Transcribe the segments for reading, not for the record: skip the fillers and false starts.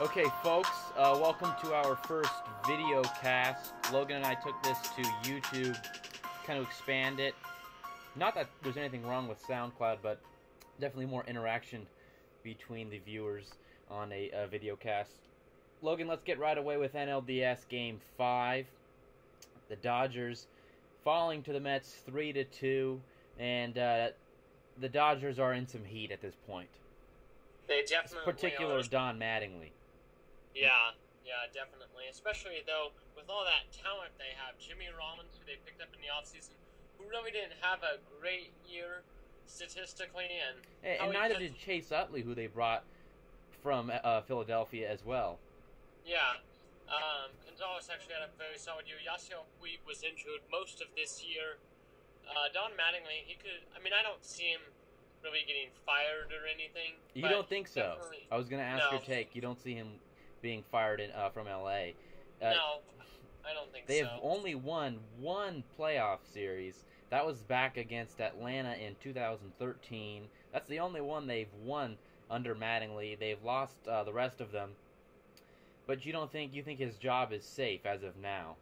Okay, folks, welcome to our first video cast. Logan and I took this to YouTube, kind of expand it. Not that there's anything wrong with SoundCloud, but definitely more interaction between the viewers on a video cast. Logan, let's get right away with NLDS Game 5. The Dodgers falling to the Mets 3-2, and the Dodgers are in some heat at this point. They definitely Particular are. Don Mattingly. Yeah, definitely. Especially, though, with all that talent they have. Jimmy Rollins, who they picked up in the offseason, who really didn't have a great year statistically. And neither did Chase Utley, who they brought from Philadelphia as well. Yeah. Gonzalez actually had a very solid year. Yasiel Puig was injured most of this year. Don Mattingly, I don't see him really getting fired or anything. You don't think so? I was going to ask No. your take. You don't see him being fired from L.A. No, I don't think so. They have only won one playoff series. That was back against Atlanta in 2013. That's the only one they've won under Mattingly. They've lost the rest of them. But you think his job is safe as of now?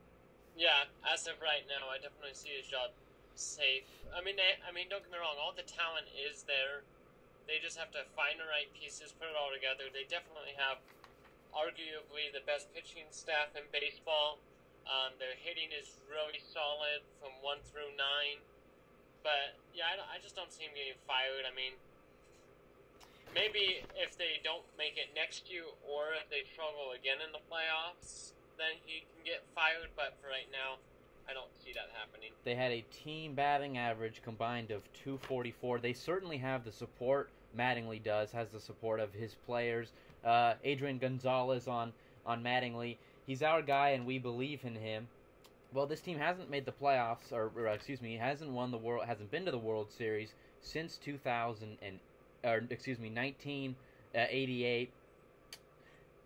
Yeah, as of right now, I definitely see his job safe. I mean, don't get me wrong. All the talent is there. They just have to find the right pieces, put it all together. They definitely have arguably the best pitching staff in baseball. Their hitting is really solid from 1 through 9. But yeah, I just don't see him getting fired. I mean, maybe if they don't make it next year, or if they struggle again in the playoffs, then he can get fired. But for right now, I don't see that happening. They had a team batting average combined of 244. They certainly have the support. Mattingly has the support of his players. Adrian Gonzalez on Mattingly. He's our guy, and we believe in him. Well, this team hasn't made the playoffs, hasn't been to the World Series since 1988.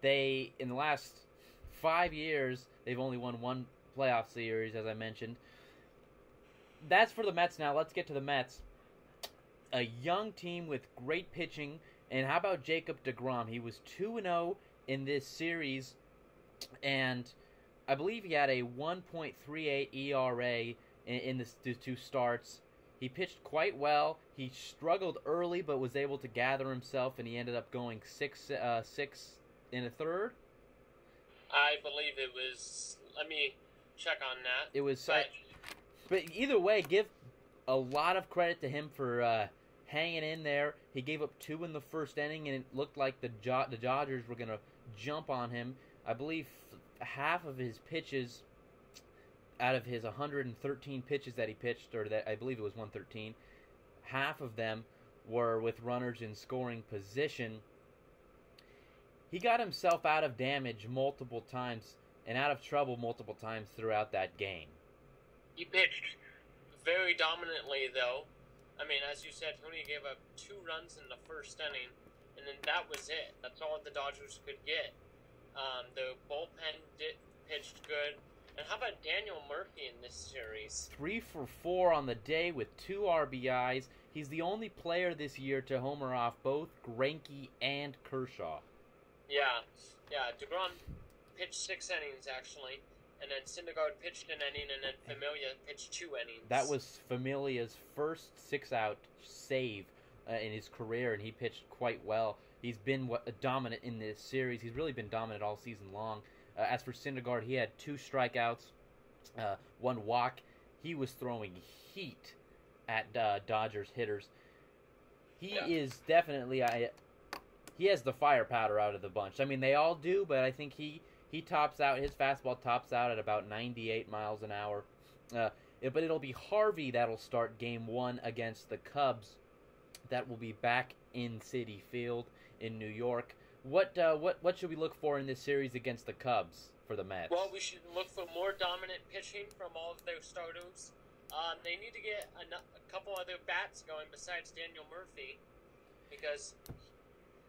They, in the last 5 years, they've only won one playoff series, as I mentioned. That's for the Mets now. Let's get to the Mets. A young team with great pitching. And how about Jacob deGrom? He was 2-0 in this series, and I believe he had a 1.38 ERA in the two starts. He pitched quite well. He struggled early, but was able to gather himself, and he ended up going 6 in a third. I believe it was. Let me check on that. It was, but either way, give a lot of credit to him for hanging in there. He gave up 2 in the first inning, and it looked like the Dodgers were going to jump on him. I believe half of his pitches, out of his 113 pitches that he pitched, or that I believe it was 113, half of them were with runners in scoring position. He got himself out of damage multiple times and out of trouble multiple times throughout that game. He pitched very dominantly, though. I mean, as you said, Tony gave up 2 runs in the first inning, and then that was it. That's all the Dodgers could get. The bullpen pitched good. And how about Daniel Murphy in this series? 3 for 4 on the day with 2 RBIs. He's the only player this year to homer off both Greinke and Kershaw. Yeah. deGrom pitched 6 innings, actually. And then Syndergaard pitched an inning, and then Familia pitched 2 innings. That was Familia's first 6-out save in his career, and he pitched quite well. He's been dominant in this series. He's really been dominant all season long. As for Syndergaard, he had 2 strikeouts, 1 walk. He was throwing heat at Dodgers hitters. He is definitely he has the firepower out of the bunch. I mean, they all do, but I think he tops out. His fastball tops out at about 98 miles an hour. But it'll be Harvey that'll start Game 1 against the Cubs. That will be back in Citi Field in New York. What should we look for in this series against the Cubs for the Mets? Well, we should look for more dominant pitching from all of their starters. They need to get a couple other bats going besides Daniel Murphy, because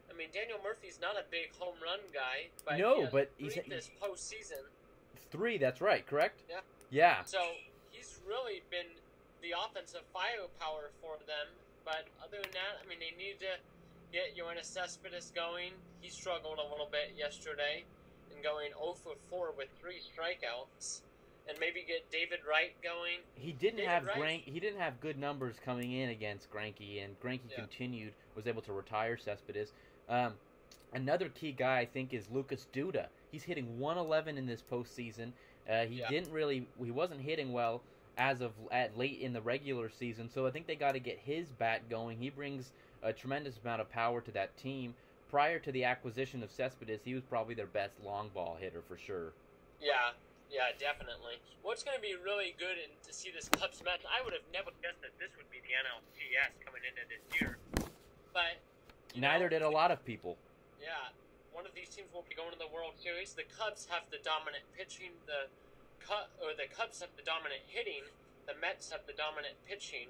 I mean, Daniel Murphy's not a big home run guy, but he's this postseason. 3, that's right, correct? Yeah. Yeah. So he's really been the offensive firepower for them. But other than that, I mean, they need to get Yoenis Cespedes going. He struggled a little bit yesterday and going 0 for 4 with 3 strikeouts. And maybe get David Wright going. He didn't have good numbers coming in against Greinke, and Greinke was able to retire Cespedes. Another key guy I think is Lucas Duda. He's hitting 111 in this postseason. He wasn't hitting well as of late in the regular season, so I think they got to get his bat going. He brings a tremendous amount of power to that team. Prior to the acquisition of Cespedes, he was probably their best long ball hitter for sure. Yeah, definitely. What's going to be really good to see this Cubs match, I would have never guessed that this would be the NLCS coming into this year. But neither did a lot of people. Yeah, one of these teams will be going to the World Series. The Cubs have the dominant pitching. The Cubs have the dominant hitting. The Mets have the dominant pitching.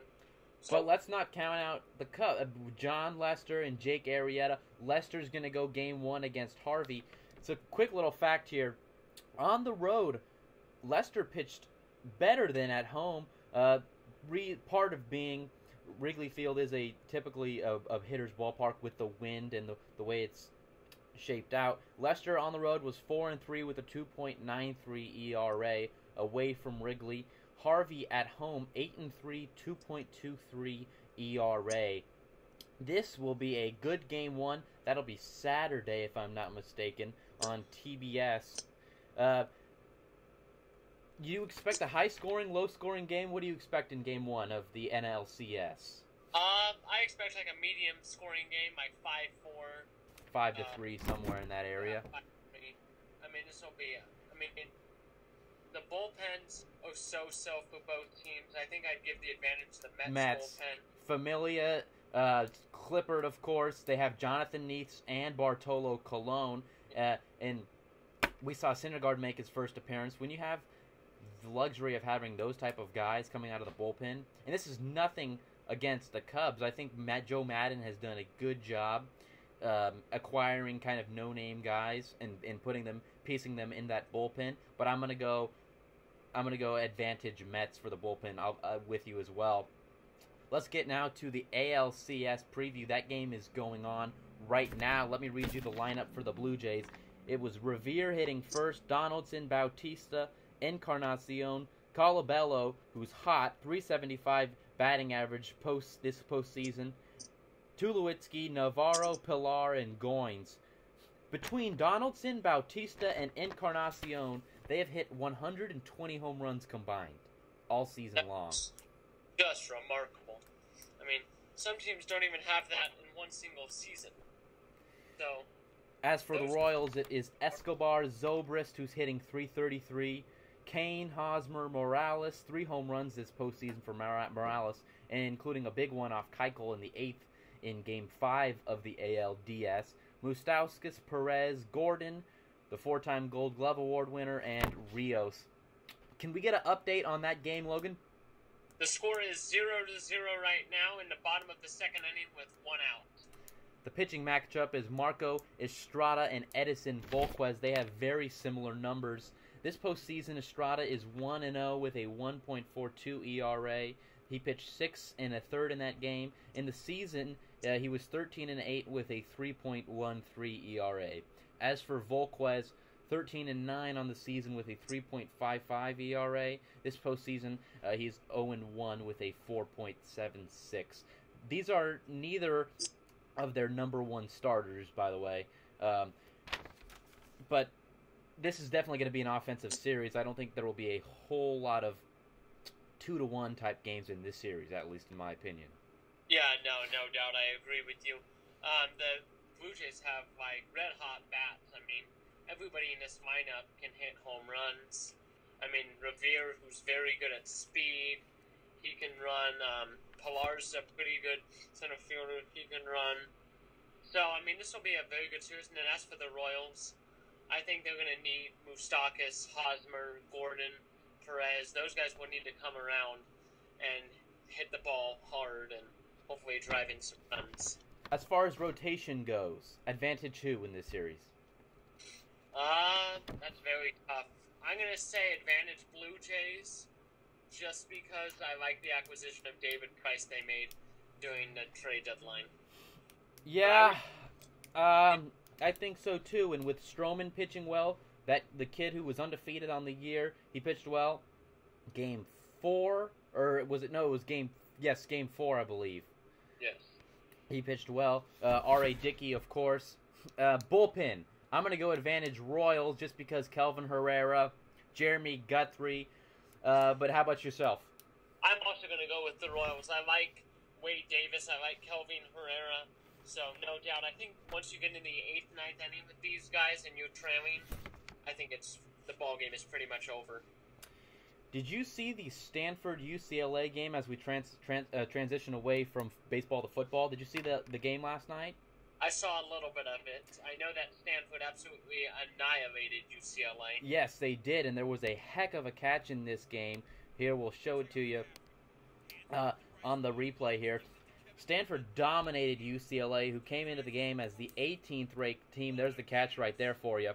But let's not count out the Cubs. John Lester and Jake Arrieta. Lester's going to go Game 1 against Harvey. It's a quick little fact here. On the road, Lester pitched better than at home. Part of being Wrigley Field is a typically a hitter's ballpark with the wind and the way it's shaped out. Lester on the road was 4-3 with a 2.93 ERA away from Wrigley. Harvey at home 8-3, 2.23 ERA. This will be a good Game 1. That'll be Saturday, if I'm not mistaken, on TBS. You expect a high-scoring, low-scoring game? What do you expect in Game 1 of the NLCS? I expect like a medium-scoring game, like 5-4. 5-3, somewhere in that area. Yeah, 5-3. I mean, this will be... the bullpens are so for both teams. I think I'd give the advantage to the Mets bullpen. Familia, Clippard, of course. They have Jonathan Neath and Bartolo Colon. And we saw Syndergaard make his first appearance. When you have the luxury of having those type of guys coming out of the bullpen, and this is nothing against the Cubs. I think Joe Madden has done a good job acquiring kind of no-name guys and piecing them in that bullpen. But I'm gonna go advantage Mets for the bullpen. I'll with you as well. Let's get now to the ALCS preview. That game is going on right now. Let me read you the lineup for the Blue Jays. It was Revere hitting first, Donaldson, Bautista, Encarnacion, Colabello, who's hot, 375 batting average this postseason, Tulowitzki, Navarro, Pilar, and Goins. Between Donaldson, Bautista, and Encarnacion, they have hit 120 home runs combined all season long. Just remarkable. I mean, some teams don't even have that in one single season. So, as for the Royals, it is Escobar, Zobrist, who's hitting 333, Kane, Hosmer, Morales, 3 home runs this postseason for Morales, and including a big one off Keuchel in the 8th in Game 5 of the ALDS. Moustauskas, Perez, Gordon, the 4-time Gold Glove Award winner, and Rios. Can we get an update on that game, Logan? The score is 0-0 right now in the bottom of the second inning with 1 out. The pitching matchup is Marco Estrada and Edison Volquez. They have very similar numbers. This postseason, Estrada is 1-0 with a 1.42 ERA. He pitched 6 1/3 in that game. In the season, he was 13-8 with a 3.13 ERA. As for Volquez, 13-9 on the season with a 3.55 ERA. This postseason, he's 0-1 with a 4.76. These are neither of their number one starters, by the way. But this is definitely going to be an offensive series. I don't think there will be a whole lot of 2-1 type games in this series, at least in my opinion. Yeah, no doubt. I agree with you. The Blue Jays have, like, red-hot bats. I mean, everybody in this lineup can hit home runs. I mean, Revere, who's very good at speed, he can run. Pilar's a pretty good center fielder. He can run. So, I mean, this will be a very good series. And then as for the Royals, I think they're going to need Moustakas, Hosmer, Gordon, Perez. Those guys will need to come around and hit the ball hard and hopefully drive in some runs. As far as rotation goes, advantage who in this series? That's very tough. I'm going to say advantage Blue Jays just because I like the acquisition of David Price they made during the trade deadline. Yeah, I think so too. And with Stroman pitching well, the kid who was undefeated on the year, he pitched well. Game 4, or was it? No, it was game 4, I believe. Yes. He pitched well. R.A. Dickey, of course. Bullpen. I'm going to go advantage Royals just because Kelvin Herrera, Jeremy Guthrie. But how about yourself? I'm also going to go with the Royals. I like Wade Davis. I like Kelvin Herrera. So, no doubt. I think once you get into the 8th, 9th inning with these guys and you're trailing, I think the ball game is pretty much over. Did you see the Stanford-UCLA game as we transition away from baseball to football? Did you see the game last night? I saw a little bit of it. I know that Stanford absolutely annihilated UCLA. Yes, they did, and there was a heck of a catch in this game. Here, we'll show it to you on the replay here. Stanford dominated UCLA, who came into the game as the 18th ranked team. There's the catch right there for you.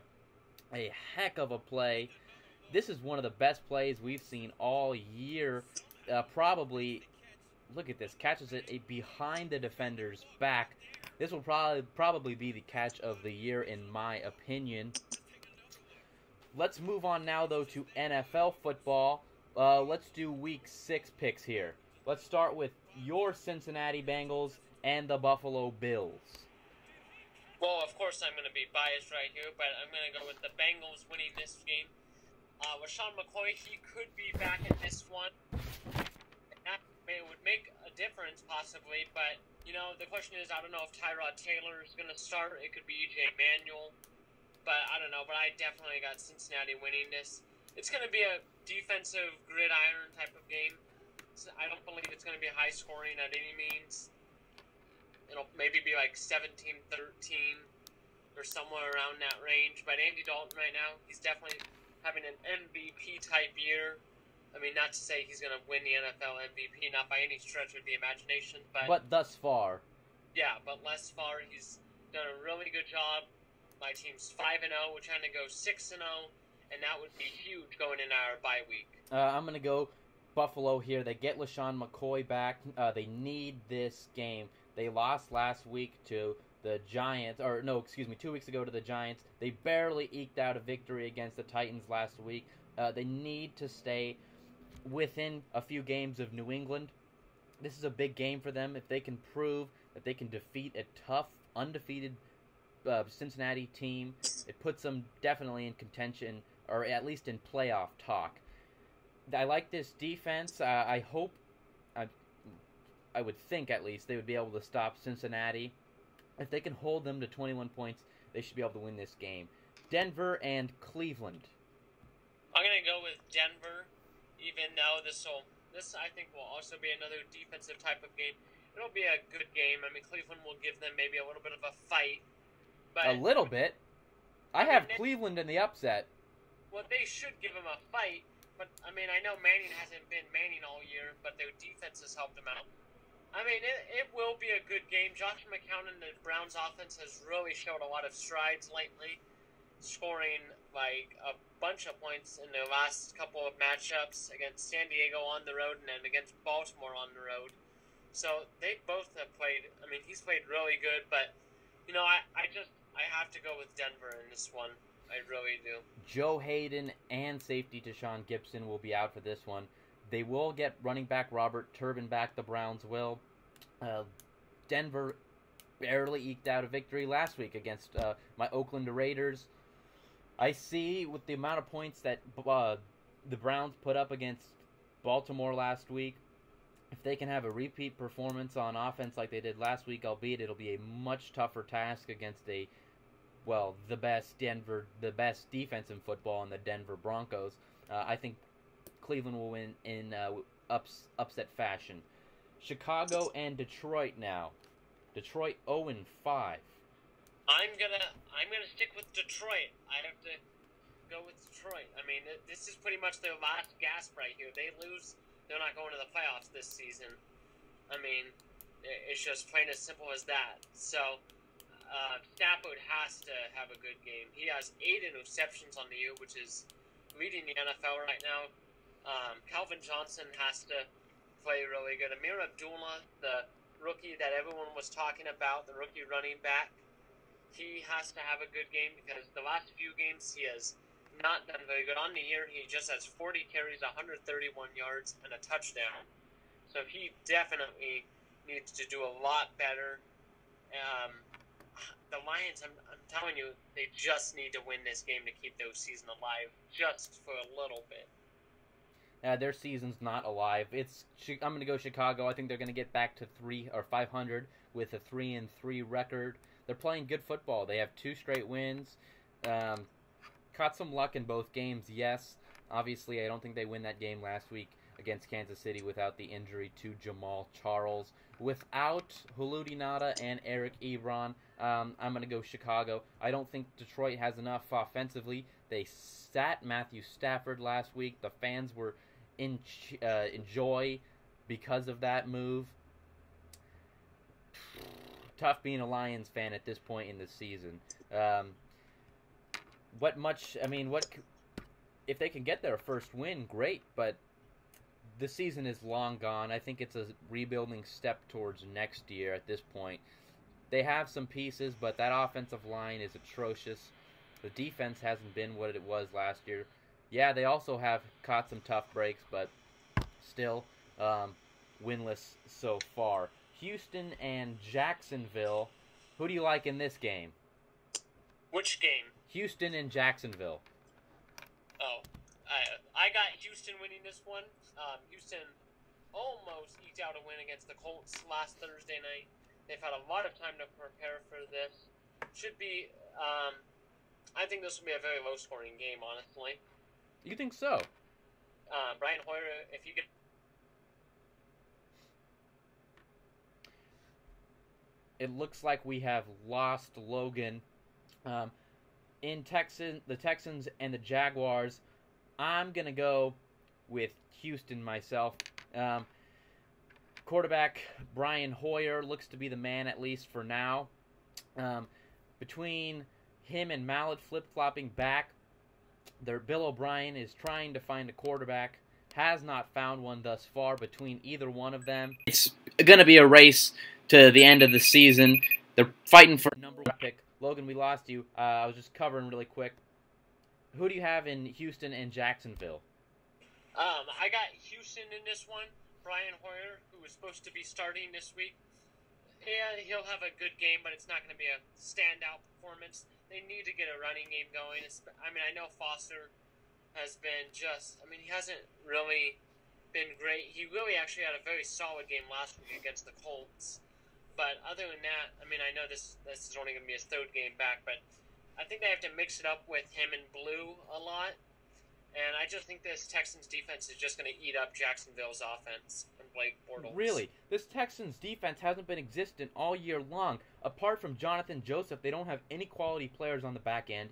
A heck of a play. This is one of the best plays we've seen all year. Probably, look at this, catches it behind the defender's back. This will probably be the catch of the year in my opinion. Let's move on now, though, to NFL football. Let's do Week 6 picks here. Let's start with your Cincinnati Bengals and the Buffalo Bills. Well, of course I'm going to be biased right here, but I'm going to go with the Bengals winning this game. Rashawn McCoy, he could be back in this one. It would make a difference, possibly, but, the question is, I don't know if Tyrod Taylor is going to start. It could be E.J. Manuel, but I don't know. But I definitely got Cincinnati winning this. It's going to be a defensive gridiron type of game. I don't believe it's going to be high scoring at any means. It'll maybe be like 17-13 or somewhere around that range. But Andy Dalton right now, he's definitely having an MVP type year. I mean, not to say he's going to win the NFL MVP, not by any stretch of the imagination. But thus far. Yeah, but thus far he's done a really good job. My team's 5-0. We're trying to go 6-0, and that would be huge going into our bye week. I'm going to go Buffalo here. They get LaShawn McCoy back. They need this game. They lost last week to the Giants, 2 weeks ago to the Giants. They barely eked out a victory against the Titans last week. They need to stay within a few games of New England. This is a big game for them. If they can prove that they can defeat a tough, undefeated Cincinnati team, it puts them definitely in contention, or at least in playoff talk. I like this defense. I hope, I would think at least, they would be able to stop Cincinnati. If they can hold them to 21 points, they should be able to win this game. Denver and Cleveland. I'm going to go with Denver, even though this I think will also be another defensive type of game. It'll be a good game. I mean, Cleveland will give them maybe a little bit of a fight. But a little bit? I have Cleveland in the upset. Well, they should give them a fight. But, I mean, I know Manning hasn't been Manning all year, but their defense has helped them out. I mean, it will be a good game. Josh McCown and the Browns offense has really showed a lot of strides lately, scoring like a bunch of points in their last couple of matchups against San Diego on the road and then against Baltimore on the road. So they both have played. I mean, he's played really good, but I have to go with Denver in this one. I really do. Joe Hayden and safety Deshaun Gibson will be out for this one. They will get running back Robert Turbin back. The Browns will. Denver barely eked out a victory last week against my Oakland Raiders. I see with the amount of points that the Browns put up against Baltimore last week, if they can have a repeat performance on offense like they did last week, albeit it'll be a much tougher task against the best defense in football in the Denver Broncos. I think Cleveland will win in upset fashion. Chicago and Detroit now. Detroit 0-5. I'm gonna stick with Detroit. I have to go with Detroit. I mean, this is pretty much their last gasp right here. They lose, they're not going to the playoffs this season. I mean, it's just plain as simple as that. So, Stafford has to have a good game. He has 8 interceptions on the year, which is leading the NFL right now. Calvin Johnson has to play really good. Amir Abdullah, the rookie that everyone was talking about, the rookie running back. He has to have a good game because the last few games he has not done very good. On the year, he just has 40 carries, 131 yards, and a touchdown. So he definitely needs to do a lot better. The Lions, I'm telling you, they just need to win this game to keep their season alive just for a little bit. Their season's not alive. I'm going to go Chicago. I think they're going to get back to 500 with a 3-3 record. They're playing good football. They have 2 straight wins. Caught some luck in both games, yes. Obviously, I don't think they win that game last week against Kansas City without the injury to Jamal Charles. Without Haludi Nada and Eric Ebron, I'm going to go Chicago. I don't think Detroit has enough offensively. They sat Matthew Stafford last week. The fans were in joy because of that move. Tough being a Lions fan at this point in the season. If they can get their first win, great, but the season is long gone. I think it's a rebuilding step towards next year at this point. They have some pieces, but that offensive line is atrocious. The defense hasn't been what it was last year. Yeah, they also have caught some tough breaks, but still winless so far. Houston and Jacksonville. Who do you like in this game? Which game? Houston and Jacksonville. Oh, I got Houston winning this one. Houston almost eked out a win against the Colts last Thursday night. They've had a lot of time to prepare for this. Should be, I think this will be a very low-scoring game, honestly. You think so? Brian Hoyer, if you get... It looks like we have lost Logan. In the Texans and the Jaguars, I'm going to go with Houston myself. Quarterback Brian Hoyer looks to be the man, at least for now. Between him and Mallet flip-flopping back, Bill O'Brien is trying to find a quarterback. Has not found one thus far between either one of them. It's going to be a race to the end of the season. They're fighting for number 1 pick. Logan, we lost you. I was just covering really quick. Who do you have in Houston and Jacksonville? I got Houston in this one. Brian Hoyer, who is supposed to be starting this week. Yeah, he'll have a good game, but it's not going to be a standout performance. They need to get a running game going. I know Foster has been he hasn't really been great. He really actually had a very solid game last week against the Colts. But other than that, I know this is only going to be his 3rd game back, but I think they have to mix it up with him in blue a lot. And I just think this Texans defense is just going to eat up Jacksonville's offense and Blake Bortles. Really? This Texans defense hasn't been existent all year long. Apart from Jonathan Joseph, they don't have any quality players on the back end.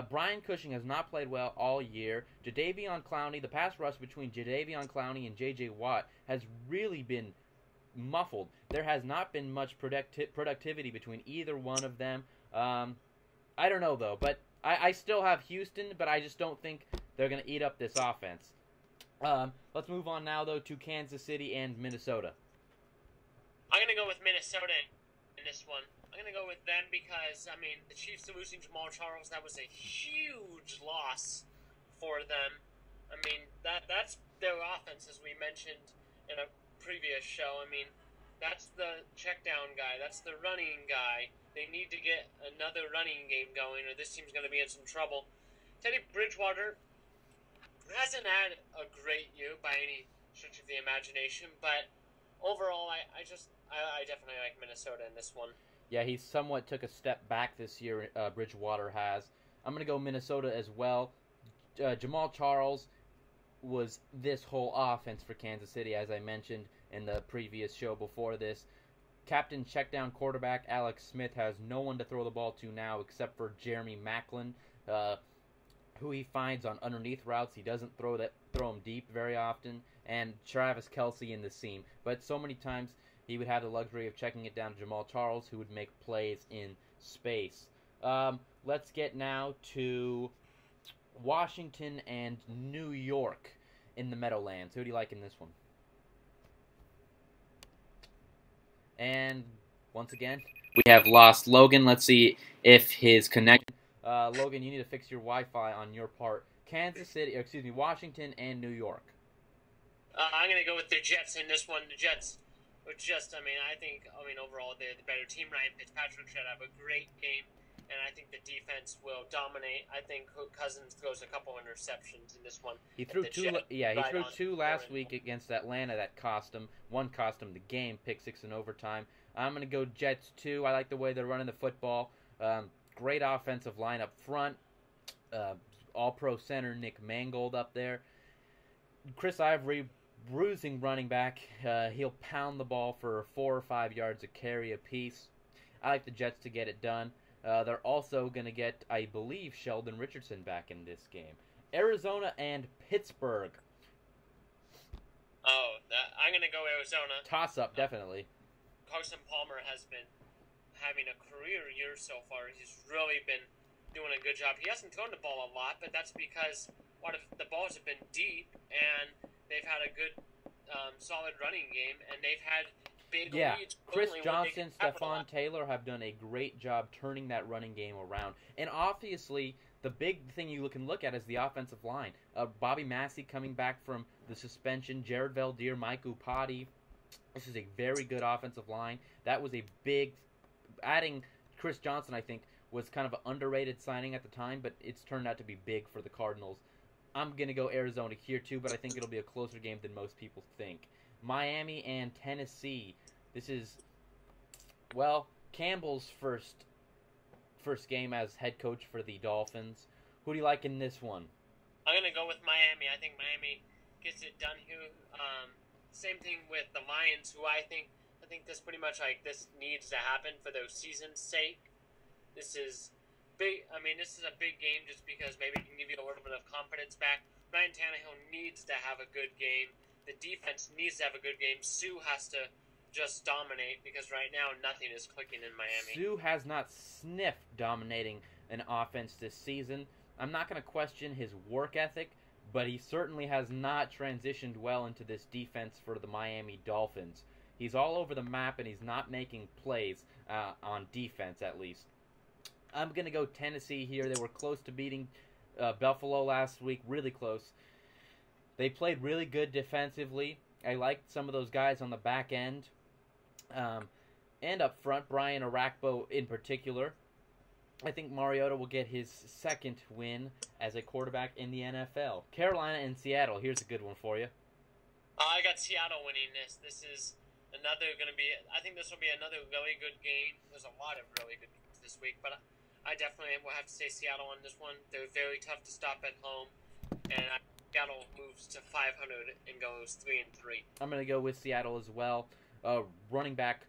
Brian Cushing has not played well all year. Jadeveon Clowney, the pass rush between Jadeveon Clowney and J.J. Watt has really been muffled. There has not been much productivity between either one of them. I don't know, though, but I still have Houston, but I just don't think they're going to eat up this offense. Let's move on now, though, to Kansas City and Minnesota. I'm going to go with Minnesota in this one. I'm going to go with them because, the Chiefs losing Jamal Charles, that was a huge loss for them. That's their offense, as we mentioned in a previous show. That's the check down guy. That's the running guy. They need to get another running game going, or this team's going to be in some trouble. Teddy Bridgewater hasn't had a great year by any stretch of the imagination, but overall, I definitely like Minnesota in this one. Yeah, he somewhat took a step back this year, Bridgewater has. I'm going to go Minnesota as well. Jamal Charles was this whole offense for Kansas City, as I mentioned in the previous show before this. Captain checkdown quarterback Alex Smith has no one to throw the ball to now except for Jeremy Maclin, who he finds on underneath routes. He doesn't throw them deep very often, and Travis Kelce in the seam. But so many times he would have the luxury of checking it down to Jamal Charles, who would make plays in space. Let's get now to Washington and New York in the Meadowlands. Who do you like in this one? And once again, we have lost Logan. Let's see if his connection. Logan, you need to fix your Wi-Fi on your part. Washington and New York. I'm going to go with the Jets in this one. The Jets, overall they're the better team. Ryan Fitzpatrick should have a great game, and I think the defense will dominate. I think Cousins throws a couple interceptions in this one. He threw two. He threw two last week against Atlanta that cost him. One cost him the game, pick six in overtime. I'm going to go Jets too. I like the way they're running the football. Great offensive line up front. All-pro center Nick Mangold up there. Chris Ivory, bruising running back. He'll pound the ball for 4 or 5 yards a carry apiece. I like the Jets to get it done. They're also going to get, I believe, Sheldon Richardson back in this game. Arizona and Pittsburgh. I'm going to go Arizona. Toss-up, definitely. Carson Palmer has been having a career year so far. He's really been doing a good job. He hasn't thrown the ball a lot, but that's because the balls have been deep, and they've had a good, solid running game, and they've had big leads. Chris Johnson, Stephon Taylor have done a great job turning that running game around. And obviously, the big thing you can look at is the offensive line. Bobby Massey coming back from the suspension, Jared Valdir, Mike Upati. This is a very good offensive line. That was a big... Adding Chris Johnson, I think, was kind of an underrated signing at the time, but it's turned out to be big for the Cardinals. I'm going to go Arizona here too, but I think it'll be a closer game than most people think. Miami and Tennessee. This is, Campbell's first game as head coach for the Dolphins. Who do you like in this one? I'm going to go with Miami. I think Miami gets it done here. Same thing with the Lions, who I think this pretty much this needs to happen for their season's sake. This is big. This is a big game just because maybe it can give you a little bit of confidence back. Ryan Tannehill needs to have a good game. The defense needs to have a good game. Sue has to just dominate because right now nothing is clicking in Miami. Sue has not sniffed dominating an offense this season. I'm not going to question his work ethic, but he certainly has not transitioned well into this defense for the Miami Dolphins. He's all over the map, and he's not making plays on defense, at least. I'm going to go Tennessee here. They were close to beating Buffalo last week, really close. They played really good defensively. I liked some of those guys on the back end. And up front, Brian Arakpo in particular. I think Mariota will get his second win as a quarterback in the NFL. Carolina and Seattle. Here's a good one for you. I got Seattle winning this. This is I think this will be another really good game. There's a lot of really good games this week, but I definitely will have to say Seattle on this one. They're very tough to stop at home, and Seattle moves to 500 and goes 3-3. I'm going to go with Seattle as well. Running back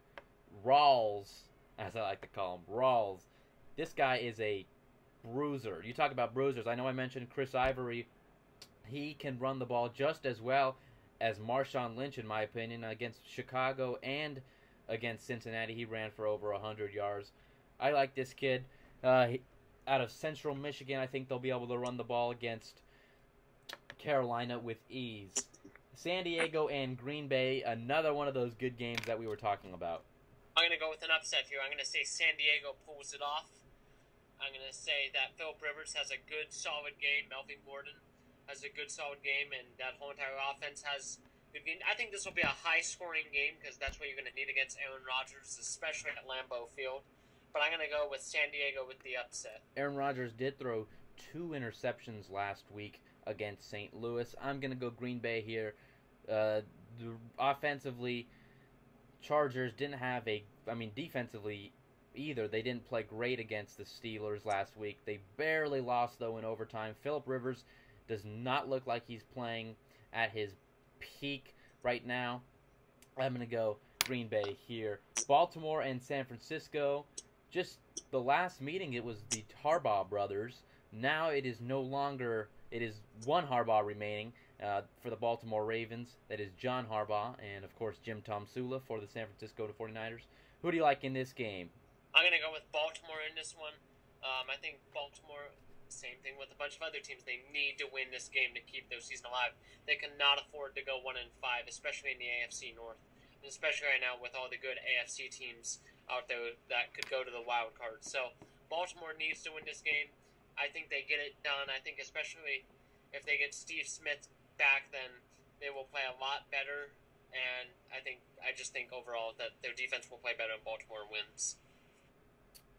Rawls, as I like to call him, Rawls. This guy is a bruiser. You talk about bruisers. I know I mentioned Chris Ivory. He can run the ball just as well as Marshawn Lynch, in my opinion, against Chicago and against Cincinnati. He ran for over 100 yards. I like this kid. Out of Central Michigan, I think they'll be able to run the ball against Carolina with ease. San Diego and Green Bay, another one of those good games that we were talking about. I'm going to go with an upset here. I'm going to say San Diego pulls it off. I'm going to say that Philip Rivers has a good, solid game. Melvin Gordon has a good, solid game, and that whole entire offense has good game. I think this will be a high-scoring game because that's what you're going to need against Aaron Rodgers, especially at Lambeau Field. But I'm going to go with San Diego with the upset. Aaron Rodgers did throw 2 interceptions last week against St. Louis. I'm going to go Green Bay here. Offensively, Chargers didn't have defensively either. They didn't play great against the Steelers last week. They barely lost, though, in overtime. Philip Rivers does not look like he's playing at his peak right now. I'm going to go Green Bay here. Baltimore and San Francisco. Just the last meeting, it was the Harbaugh brothers. Now it is no longer, it is one Harbaugh remaining for the Baltimore Ravens. That is John Harbaugh and, of course, Jim Tomsula for the San Francisco 49ers. Who do you like in this game? I'm going to go with Baltimore in this one. I think Baltimore, same thing with a bunch of other teams. They need to win this game to keep their season alive. They cannot afford to go 1-5, especially in the AFC North. especially right now with all the good AFC teams out there that could go to the wild card. So Baltimore needs to win this game. I think they get it done. I think especially if they get Steve Smith back, then they will play a lot better. And I just think overall that their defense will play better and Baltimore wins.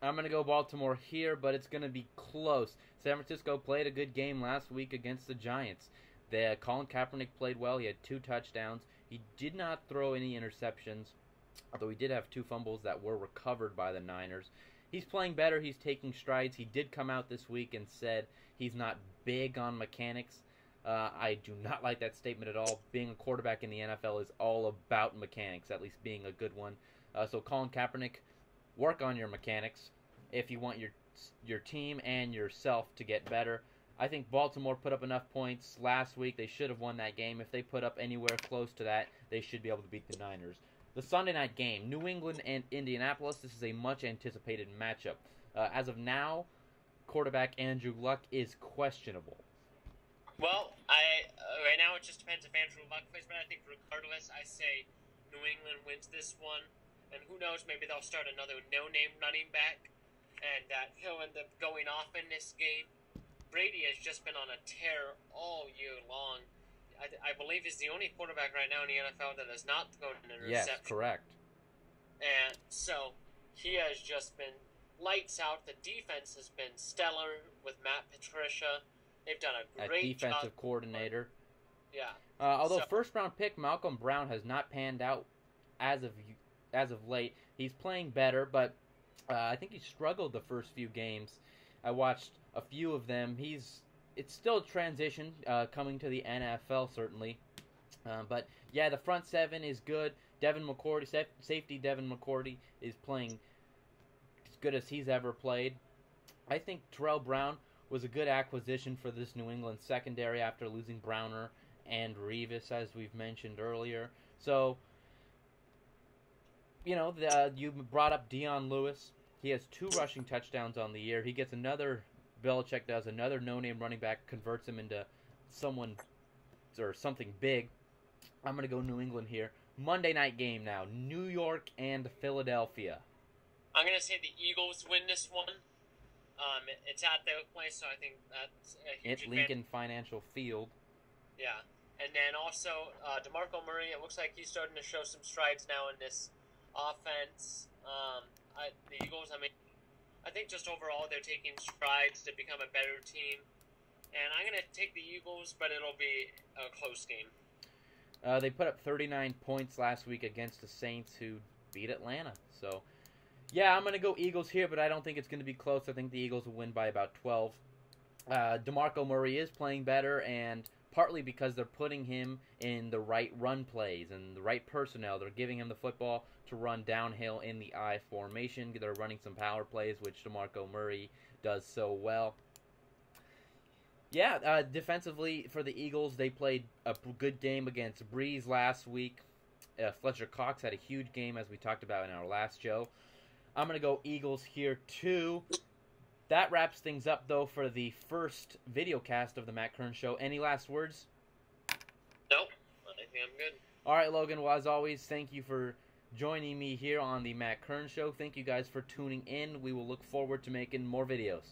I'm going to go Baltimore here, but it's going to be close. San Francisco played a good game last week against the Giants. Colin Kaepernick played well. He had 2 touchdowns. He did not throw any interceptions, although he did have 2 fumbles that were recovered by the Niners. He's playing better. He's taking strides. He did come out this week and said he's not big on mechanics. I do not like that statement at all. Being a quarterback in the NFL is all about mechanics, at least being a good one. So Colin Kaepernick, work on your mechanics if you want your team and yourself to get better. I think Baltimore put up enough points last week. They should have won that game. If they put up anywhere close to that, they should be able to beat the Niners. The Sunday night game, New England and Indianapolis. This is a much-anticipated matchup. As of now, quarterback Andrew Luck is questionable. Well, right now it just depends if Andrew Luck plays, but I think regardless, I say New England wins this one. And who knows, maybe they'll start another no-name running back, and that he'll end up going off in this game. Brady has just been on a tear all year long. I believe he's the only quarterback right now in the NFL that has not thrown an interception. Yes, correct. And so he has just been lights out. The defense has been stellar with Matt Patricia. They've done a great defensive coordinator. Yeah. Although first-round pick Malcolm Brown has not panned out as of late. He's playing better, but I think he struggled the first few games. I watched a few of them. It's still a transition coming to the NFL, certainly. But, yeah, the front 7 is good. Devin McCourty, safety Devin McCourty, is playing as good as he's ever played. I think Terrell Brown was a good acquisition for this New England secondary after losing Browner and Revis, as we've mentioned earlier. So, you know, you brought up Dion Lewis. He has 2 rushing touchdowns on the year. He gets another, Belichick does, another no-name running back, converts him into someone or something big. I'm going to go New England here. Monday night game now, New York and Philadelphia. I'm going to say the Eagles win this one. It's at their place, so I think that's a huge Lincoln Financial Field. Yeah. And then also, DeMarco Murray, it looks like he's starting to show some strides now in this offense. The Eagles, I think just overall they're taking strides to become a better team. And I'm going to take the Eagles, but it'll be a close game. They put up 39 points last week against the Saints, who beat Atlanta. So, yeah, I'm going to go Eagles here, but I don't think it's going to be close. I think the Eagles will win by about 12. DeMarco Murray is playing better, and partly because they're putting him in the right run plays and the right personnel. They're giving him the football to run downhill in the I formation. They're running some power plays, which DeMarco Murray does so well. Yeah, defensively for the Eagles, they played a good game against Breeze last week. Fletcher Cox had a huge game, as we talked about in our last show. I'm going to go Eagles here, too. That wraps things up, though, for the first video cast of the Matt Kerns Show. Any last words? Nope. I think I'm good. All right, Logan. Well, as always, thank you for joining me here on the Matt Kerns Show. Thank you guys for tuning in. We will look forward to making more videos.